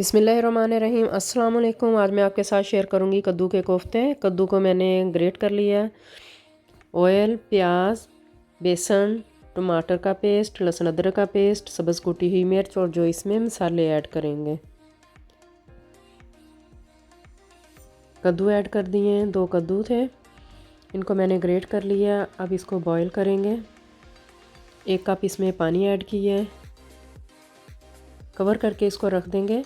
बिस्मिल्लाहिर्रहमानिर्रहीम। अस्सलाम वालेकुम। आज मैं आपके साथ शेयर करूंगी कद्दू के कोफ्ते। कद्दू को मैंने ग्रेट कर लिया। ऑयल, प्याज, बेसन, टमाटर का पेस्ट, लहसुन अदरक का पेस्ट, सब्ज़ कुटी हुई मिर्च और जो इसमें मसाले ऐड करेंगे। कद्दू ऐड कर दिए, 2 कद्दू थे, इनको मैंने ग्रेट कर लिया। अब इसको बॉईल करेंगे। 1 कप इसमें पानी ऐड किया है। कवर करके इसको रख देंगे,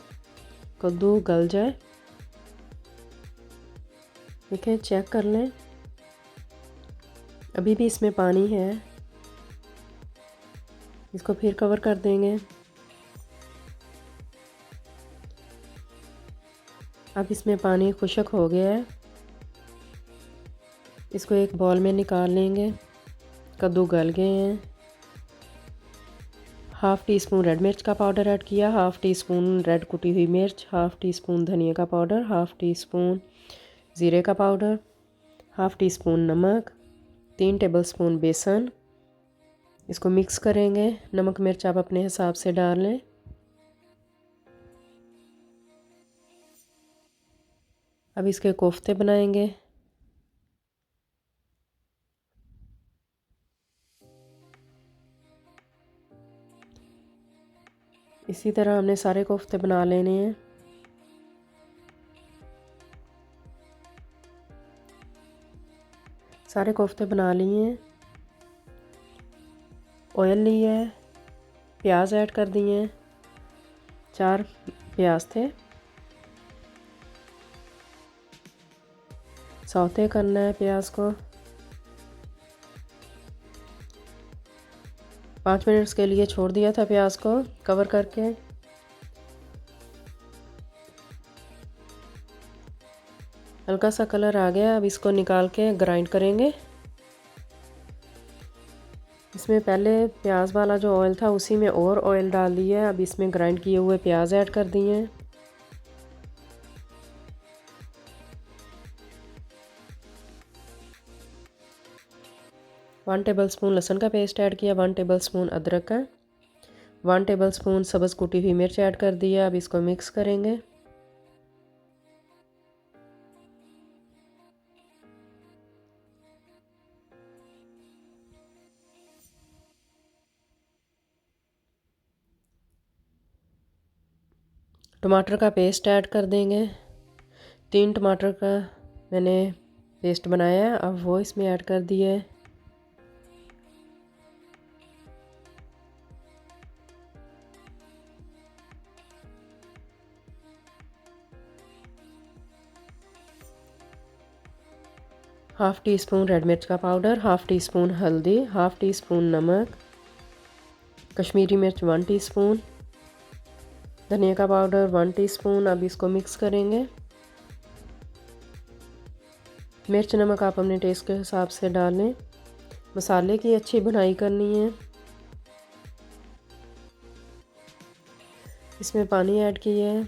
कद्दू गल जाए। देखें, चेक कर लें, अभी भी इसमें पानी है। इसको फिर कवर कर देंगे। अब इसमें पानी खुश्क हो गया है। इसको एक बॉल में निकाल लेंगे। कद्दू गल गए हैं। हाफ़ टी स्पून रेड मिर्च का पाउडर ऐड किया, हाफ़ टी स्पून रेड कुटी हुई मिर्च, हाफ़ टी स्पून धनिया का पाउडर, हाफ़ टी स्पून ज़ीरे का पाउडर, हाफ़ टी स्पून नमक, 3 टेबलस्पून बेसन। इसको मिक्स करेंगे। नमक मिर्च आप अपने हिसाब से डाल लें। अब इसके कोफ्ते बनाएंगे। इसी तरह हमने सारे कोफ्ते बना लेने हैं। सारे कोफ्ते बना लिए हैं। ऑयल लिया है, प्याज ऐड कर दिए हैं, 4 प्याज थे। सौते करना है प्याज को। 5 मिनट्स के लिए छोड़ दिया था प्याज को कवर करके। हल्का सा कलर आ गया। अब इसको निकाल के ग्राइंड करेंगे। इसमें पहले प्याज वाला जो ऑयल था उसी में और ऑयल डाल दिया है। अब इसमें ग्राइंड किए हुए प्याज ऐड कर दिए हैं। वन टेबलस्पून लहसुन का पेस्ट ऐड किया, 1 टेबलस्पून अदरक का, 1 टेबलस्पून सब्ज़ कुटी हुई मिर्च ऐड कर दिया। अब इसको मिक्स करेंगे। टमाटर का पेस्ट ऐड कर देंगे। 3 टमाटर का मैंने पेस्ट बनाया है, अब वो इसमें ऐड कर दिया है। हाफ़ टी स्पून रेड मिर्च का पाउडर, हाफ़ टी स्पून हल्दी, हाफ़ टी स्पून नमक, कश्मीरी मिर्च 1 टीस्पून, धनिया का पाउडर 1 टीस्पून। अब इसको मिक्स करेंगे। मिर्च नमक आप अपने टेस्ट के हिसाब से डालें। मसाले की अच्छी भुनाई करनी है। इसमें पानी ऐड किया है।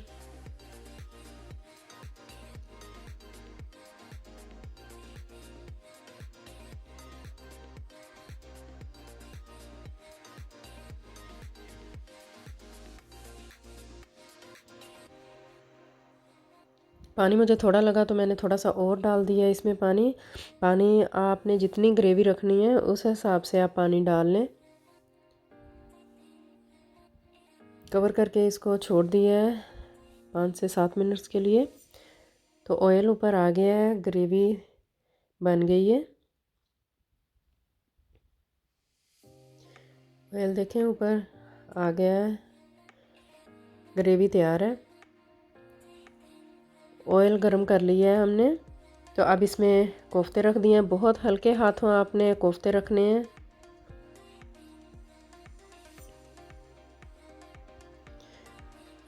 पानी मुझे थोड़ा लगा तो मैंने थोड़ा सा और डाल दिया इसमें पानी। पानी आपने जितनी ग्रेवी रखनी है उस हिसाब से आप पानी डाल लें। कवर करके इसको छोड़ दिया है 5 से 7 मिनट्स के लिए। तो ऑयल ऊपर आ गया है, ग्रेवी बन गई है। ऑयल देखें ऊपर आ गया है, ग्रेवी तैयार है। ऑयल गरम कर लिया है हमने। तो अब इसमें कोफ्ते रख दिए हैं। बहुत हल्के हाथों आपने कोफ्ते रखने हैं।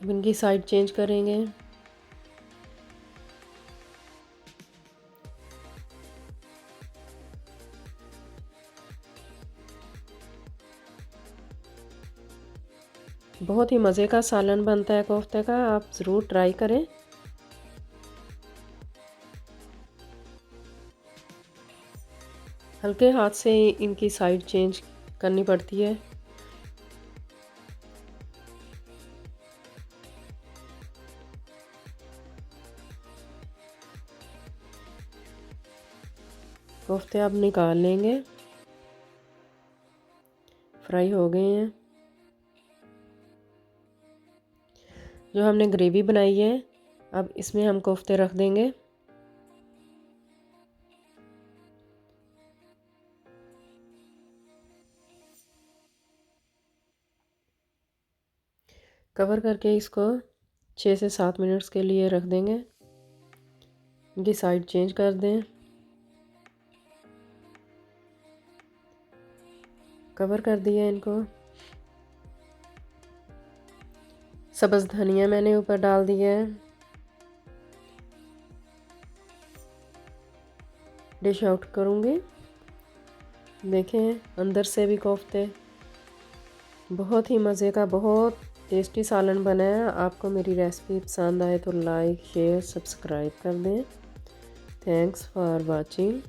अब इनकी साइड चेंज करेंगे। बहुत ही मज़े का सालन बनता है कोफ्ते का, आप ज़रूर ट्राई करें। हल्के हाथ से इनकी साइड चेंज करनी पड़ती है। कोफ्ते अब निकाल लेंगे, फ्राई हो गए हैं। जो हमने ग्रेवी बनाई है अब इसमें हम कोफ्ते रख देंगे। कवर करके इसको 6 से 7 मिनट्स के लिए रख देंगे। इनकी साइड चेंज कर दें। कवर कर दिया इनको। सब्ज़ धनिया मैंने ऊपर डाल दिया है। डिश आउट करूँगी। देखें अंदर से भी कोफ्ते, बहुत ही मज़े का, बहुत टेस्टी सालन बना है। आपको मेरी रेसिपी पसंद आए तो लाइक शेयर सब्सक्राइब कर दें। Thanks for watching.